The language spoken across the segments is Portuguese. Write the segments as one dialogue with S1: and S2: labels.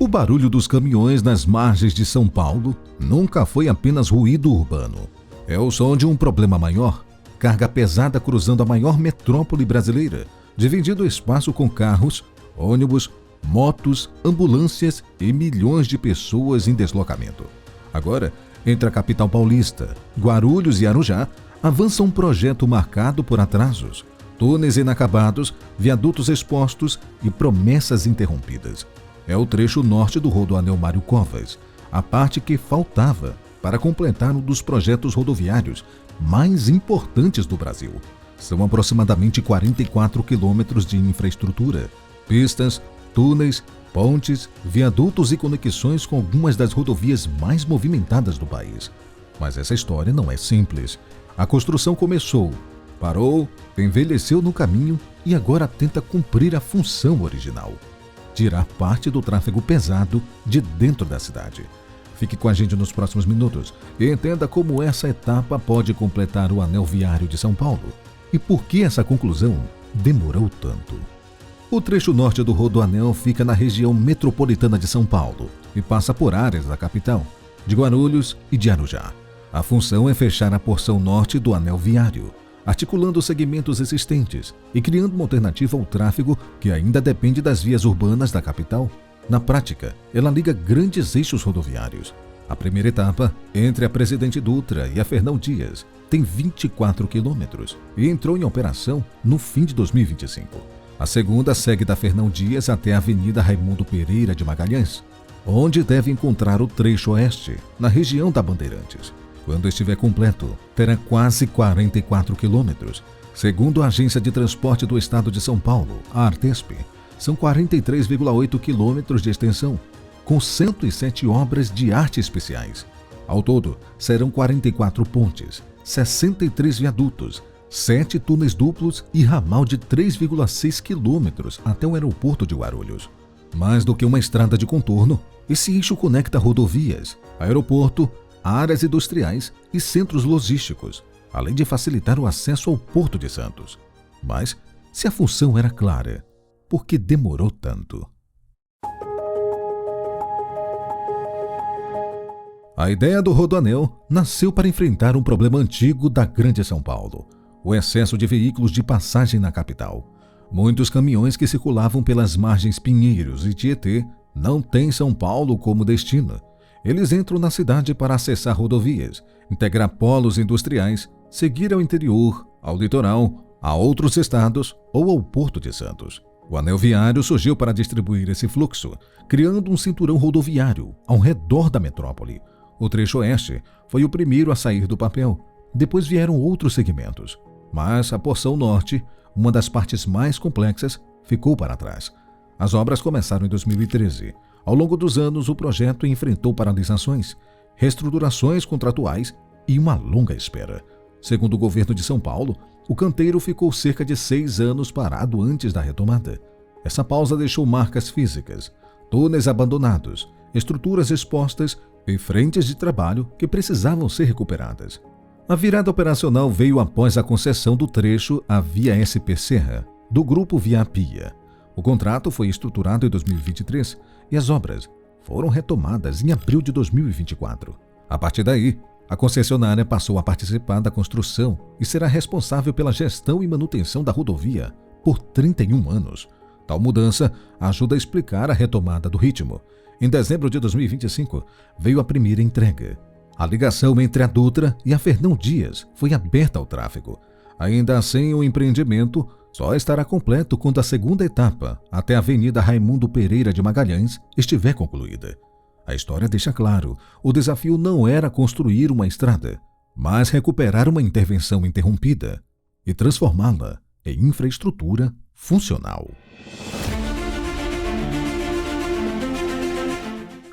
S1: O barulho dos caminhões nas margens de São Paulo nunca foi apenas ruído urbano. É o som de um problema maior, carga pesada cruzando a maior metrópole brasileira, dividindo o espaço com carros, ônibus, motos, ambulâncias e milhões de pessoas em deslocamento. Agora, entre a capital paulista, Guarulhos e Arujá, avança um projeto marcado por atrasos, túneis inacabados, viadutos expostos e promessas interrompidas. É o trecho norte do Rodoanel Mário Covas, a parte que faltava para completar um dos projetos rodoviários mais importantes do Brasil. São aproximadamente 44 quilômetros de infraestrutura, pistas, túneis, pontes, viadutos e conexões com algumas das rodovias mais movimentadas do país. Mas essa história não é simples. A construção começou, parou, envelheceu no caminho e agora tenta cumprir a função original: tirar parte do tráfego pesado de dentro da cidade. Fique com a gente nos próximos minutos e entenda como essa etapa pode completar o anel viário de São Paulo e por que essa conclusão demorou tanto. O trecho norte do Rodoanel fica na região metropolitana de São Paulo e passa por áreas da capital, de Guarulhos e de Arujá. A função é fechar a porção norte do anel viário, articulando os segmentos existentes e criando uma alternativa ao tráfego que ainda depende das vias urbanas da capital. Na prática, ela liga grandes eixos rodoviários. A primeira etapa, entre a Presidente Dutra e a Fernão Dias, tem 24 quilômetros e entrou em operação no fim de 2025. A segunda segue da Fernão Dias até a Avenida Raimundo Pereira de Magalhães, onde deve encontrar o trecho oeste, na região da Bandeirantes. Quando estiver completo, terá quase 44 quilômetros. Segundo a Agência de Transporte do Estado de São Paulo, a Artesp, são 43,8 quilômetros de extensão, com 107 obras de arte especiais. Ao todo, serão 44 pontes, 63 viadutos, 7 túneis duplos e ramal de 3,6 quilômetros até o aeroporto de Guarulhos. Mais do que uma estrada de contorno, esse eixo conecta rodovias, aeroporto, áreas industriais e centros logísticos, além de facilitar o acesso ao Porto de Santos. Mas, se a função era clara, por que demorou tanto? A ideia do Rodoanel nasceu para enfrentar um problema antigo da Grande São Paulo: o excesso de veículos de passagem na capital. Muitos caminhões que circulavam pelas margens Pinheiros e Tietê não têm São Paulo como destino. Eles entram na cidade para acessar rodovias, integrar polos industriais, seguir ao interior, ao litoral, a outros estados ou ao Porto de Santos. O anel viário surgiu para distribuir esse fluxo, criando um cinturão rodoviário ao redor da metrópole. O trecho oeste foi o primeiro a sair do papel. Depois vieram outros segmentos. Mas a porção norte, uma das partes mais complexas, ficou para trás. As obras começaram em 2013. Ao longo dos anos, o projeto enfrentou paralisações, reestruturações contratuais e uma longa espera. Segundo o governo de São Paulo, o canteiro ficou cerca de 6 anos parado antes da retomada. Essa pausa deixou marcas físicas, túneis abandonados, estruturas expostas e frentes de trabalho que precisavam ser recuperadas. A virada operacional veio após a concessão do trecho à Via SP Serra, do grupo Via Pia. O contrato foi estruturado em 2023 e as obras foram retomadas em abril de 2024. A partir daí, a concessionária passou a participar da construção e será responsável pela gestão e manutenção da rodovia por 31 anos. Tal mudança ajuda a explicar a retomada do ritmo. Em dezembro de 2025, veio a primeira entrega. A ligação entre a Dutra e a Fernão Dias foi aberta ao tráfego. Ainda assim, o empreendimento só estará completo quando a segunda etapa, até a Avenida Raimundo Pereira de Magalhães, estiver concluída. A história deixa claro, o desafio não era construir uma estrada, mas recuperar uma intervenção interrompida e transformá-la em infraestrutura funcional.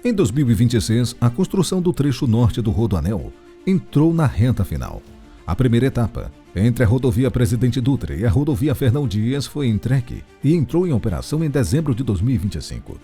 S1: Em 2026, a construção do trecho norte do Rodoanel entrou na reta final. A primeira etapa, entre a rodovia Presidente Dutra e a rodovia Fernão Dias, foi entregue e entrou em operação em dezembro de 2025.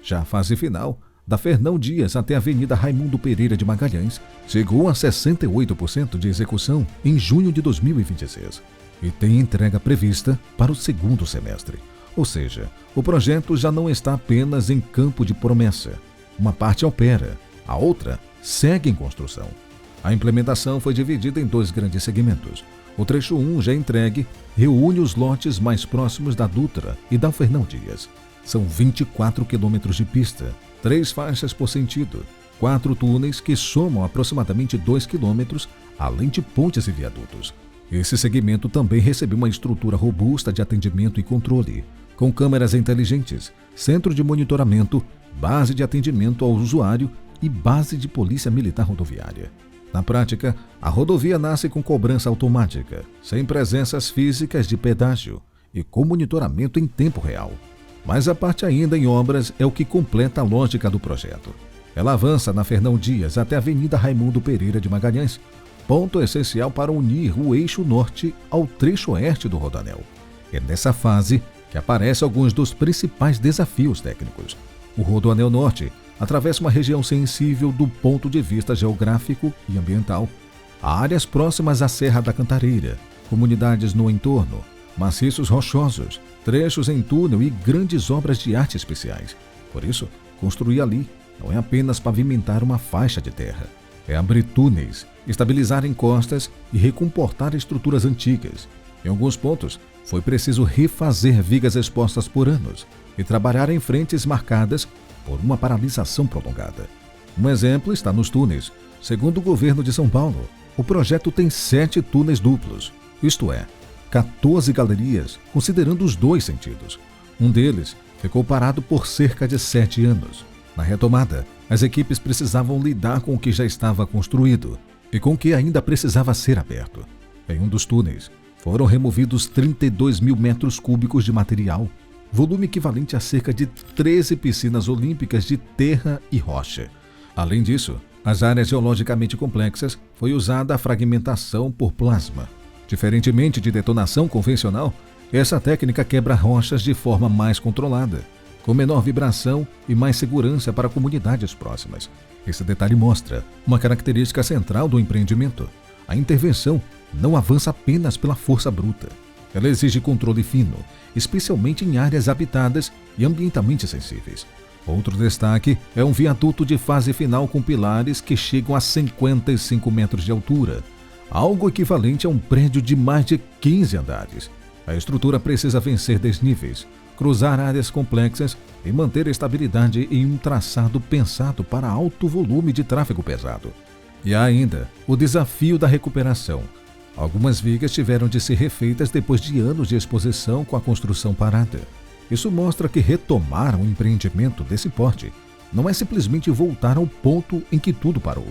S1: Já a fase final, da Fernão Dias até a Avenida Raimundo Pereira de Magalhães, chegou a 68% de execução em junho de 2026 e tem entrega prevista para o segundo semestre. Ou seja, o projeto já não está apenas em campo de promessa. Uma parte opera, a outra segue em construção. A implementação foi dividida em 2 grandes segmentos. O trecho 1, já entregue, reúne os lotes mais próximos da Dutra e da Fernão Dias. São 24 quilômetros de pista, 3 faixas por sentido, 4 túneis que somam aproximadamente 2 quilômetros, além de pontes e viadutos. Esse segmento também recebeu uma estrutura robusta de atendimento e controle, com câmeras inteligentes, centro de monitoramento, base de atendimento ao usuário e base de polícia militar rodoviária. Na prática, a rodovia nasce com cobrança automática, sem presenças físicas de pedágio e com monitoramento em tempo real. Mas a parte ainda em obras é o que completa a lógica do projeto. Ela avança na Fernão Dias até a Avenida Raimundo Pereira de Magalhães, ponto essencial para unir o eixo norte ao trecho oeste do Rodoanel. É nessa fase que aparecem alguns dos principais desafios técnicos. O Rodoanel Norte atravessa uma região sensível do ponto de vista geográfico e ambiental. Há áreas próximas à Serra da Cantareira, comunidades no entorno, maciços rochosos, trechos em túnel e grandes obras de arte especiais. Por isso, construir ali não é apenas pavimentar uma faixa de terra, é abrir túneis, estabilizar encostas e recomportar estruturas antigas. Em alguns pontos, foi preciso refazer vigas expostas por anos e trabalhar em frentes marcadas por uma paralisação prolongada. Um exemplo está nos túneis. Segundo o governo de São Paulo, o projeto tem 7 túneis duplos, isto é, 14 galerias, considerando os 2 sentidos. Um deles ficou parado por cerca de 7 anos. Na retomada, as equipes precisavam lidar com o que já estava construído e com o que ainda precisava ser aberto. Em um dos túneis, foram removidos 32 mil metros cúbicos de material, volume equivalente a cerca de 13 piscinas olímpicas de terra e rocha. Além disso, as áreas geologicamente complexas foi usada a fragmentação por plasma. Diferentemente de detonação convencional, essa técnica quebra rochas de forma mais controlada, com menor vibração e mais segurança para comunidades próximas. Esse detalhe mostra uma característica central do empreendimento. A intervenção não avança apenas pela força bruta. Ela exige controle fino, especialmente em áreas habitadas e ambientalmente sensíveis. Outro destaque é um viaduto de fase final com pilares que chegam a 55 metros de altura, algo equivalente a um prédio de mais de 15 andares. A estrutura precisa vencer desníveis, cruzar áreas complexas e manter estabilidade em um traçado pensado para alto volume de tráfego pesado. E há ainda o desafio da recuperação. Algumas vigas tiveram de ser refeitas depois de anos de exposição com a construção parada. Isso mostra que retomar um empreendimento desse porte não é simplesmente voltar ao ponto em que tudo parou.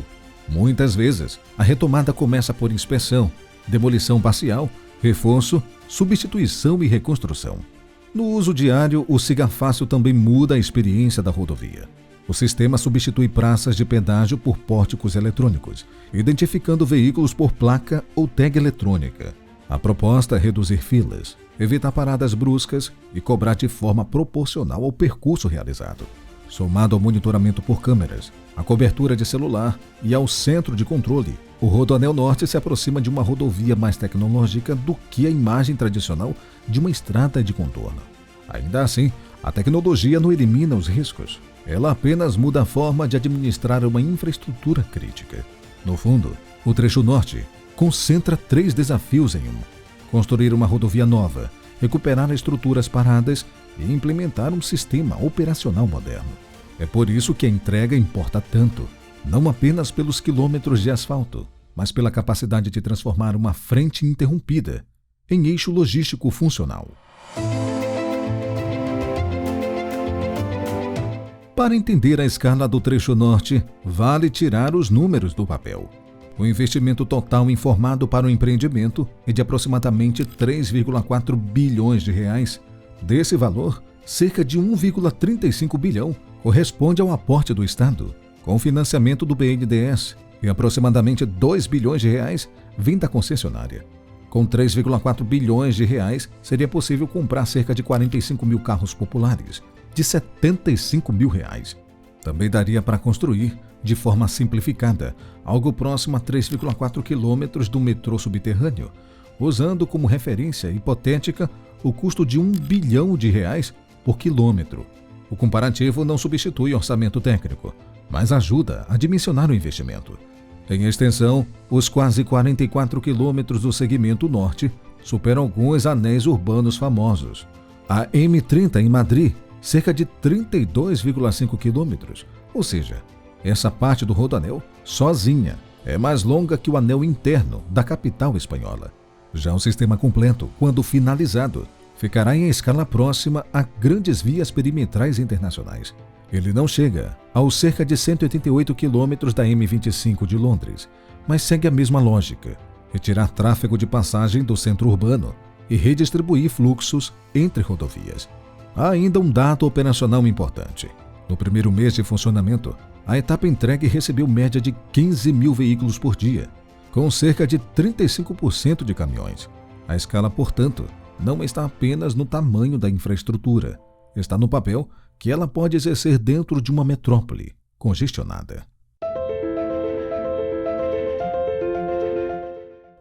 S1: Muitas vezes, a retomada começa por inspeção, demolição parcial, reforço, substituição e reconstrução. No uso diário, o Siga Fácil também muda a experiência da rodovia. O sistema substitui praças de pedágio por pórticos eletrônicos, identificando veículos por placa ou tag eletrônica. A proposta é reduzir filas, evitar paradas bruscas e cobrar de forma proporcional ao percurso realizado. Somado ao monitoramento por câmeras, a cobertura de celular e ao centro de controle, o Rodoanel Norte se aproxima de uma rodovia mais tecnológica do que a imagem tradicional de uma estrada de contorno. Ainda assim, a tecnologia não elimina os riscos. Ela apenas muda a forma de administrar uma infraestrutura crítica. No fundo, o trecho norte concentra 3 desafios em um: construir uma rodovia nova, recuperar estruturas paradas e implementar um sistema operacional moderno. É por isso que a entrega importa tanto, não apenas pelos quilômetros de asfalto, mas pela capacidade de transformar uma frente interrompida em eixo logístico funcional. Para entender a escala do trecho norte, vale tirar os números do papel. O investimento total informado para o empreendimento é de aproximadamente 3,4 bilhões de reais. Desse valor, cerca de 1,35 bilhão corresponde ao aporte do Estado, com financiamento do BNDES, e aproximadamente 2 bilhões de reais vem da concessionária. Com 3,4 bilhões de reais, seria possível comprar cerca de 45 mil carros populares, de 75 mil reais. Também daria para construir, de forma simplificada, algo próximo a 3,4 quilômetros do metrô subterrâneo, usando como referência hipotética o custo de R$ 1 bilhão por quilômetro. O comparativo não substitui orçamento técnico, mas ajuda a dimensionar o investimento. Em extensão, os quase 44 quilômetros do segmento norte superam alguns anéis urbanos famosos. A M30 em Madrid, cerca de 32,5 quilômetros, ou seja, essa parte do Rodoanel, sozinha, é mais longa que o anel interno da capital espanhola. Já o sistema completo, quando finalizado, ficará em escala próxima a grandes vias perimetrais internacionais. Ele não chega aos cerca de 188 quilômetros da M25 de Londres, mas segue a mesma lógica: retirar tráfego de passagem do centro urbano e redistribuir fluxos entre rodovias. Há ainda um dado operacional importante. No primeiro mês de funcionamento, a etapa entregue recebeu média de 15 mil veículos por dia, com cerca de 35% de caminhões. A escala, portanto, não está apenas no tamanho da infraestrutura, está no papel que ela pode exercer dentro de uma metrópole congestionada.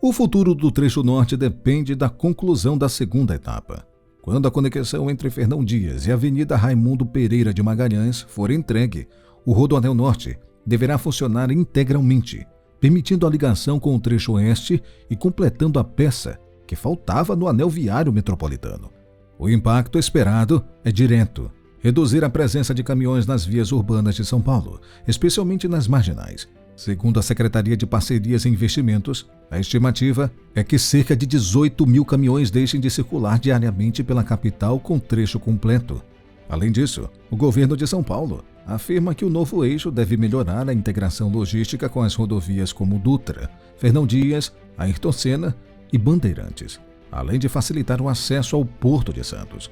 S1: O futuro do trecho norte depende da conclusão da segunda etapa. Quando a conexão entre Fernão Dias e a Avenida Raimundo Pereira de Magalhães for entregue, o Rodoanel Norte deverá funcionar integralmente, permitindo a ligação com o trecho oeste e completando a peça que faltava no anel viário metropolitano. O impacto esperado é direto: reduzir a presença de caminhões nas vias urbanas de São Paulo, especialmente nas marginais. Segundo a Secretaria de Parcerias e Investimentos, a estimativa é que cerca de 18 mil caminhões deixem de circular diariamente pela capital com trecho completo. Além disso, o governo de São Paulo afirma que o novo eixo deve melhorar a integração logística com as rodovias como Dutra, Fernão Dias, Ayrton Senna e Bandeirantes, além de facilitar o acesso ao Porto de Santos.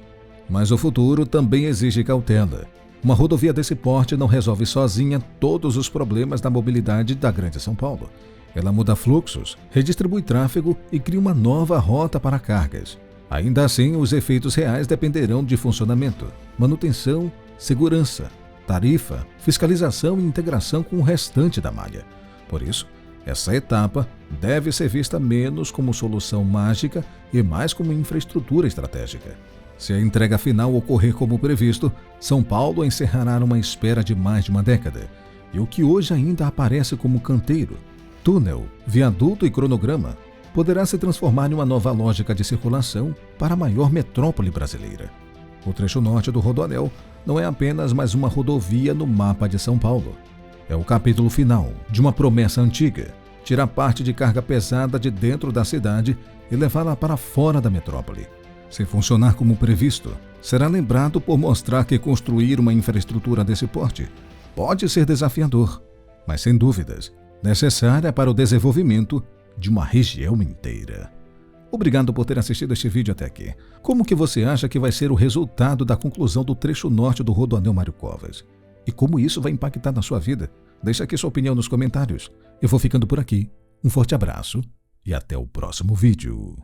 S1: Mas o futuro também exige cautela. Uma rodovia desse porte não resolve sozinha todos os problemas da mobilidade da Grande São Paulo. Ela muda fluxos, redistribui tráfego e cria uma nova rota para cargas. Ainda assim, os efeitos reais dependerão de funcionamento, manutenção, segurança, tarifa, fiscalização e integração com o restante da malha. Por isso, essa etapa deve ser vista menos como solução mágica e mais como infraestrutura estratégica. Se a entrega final ocorrer como previsto, São Paulo encerrará uma espera de mais de uma década, e o que hoje ainda aparece como canteiro, túnel, viaduto e cronograma poderá se transformar em uma nova lógica de circulação para a maior metrópole brasileira. O trecho norte do Rodoanel não é apenas mais uma rodovia no mapa de São Paulo. É o capítulo final de uma promessa antiga: tirar parte de carga pesada de dentro da cidade e levá-la para fora da metrópole. Se funcionar como previsto, será lembrado por mostrar que construir uma infraestrutura desse porte pode ser desafiador, mas sem dúvidas necessária para o desenvolvimento de uma região inteira. Obrigado por ter assistido este vídeo até aqui. Como que você acha que vai ser o resultado da conclusão do trecho norte do Rodoanel Mário Covas? E como isso vai impactar na sua vida? Deixa aqui sua opinião nos comentários. Eu vou ficando por aqui. Um forte abraço e até o próximo vídeo.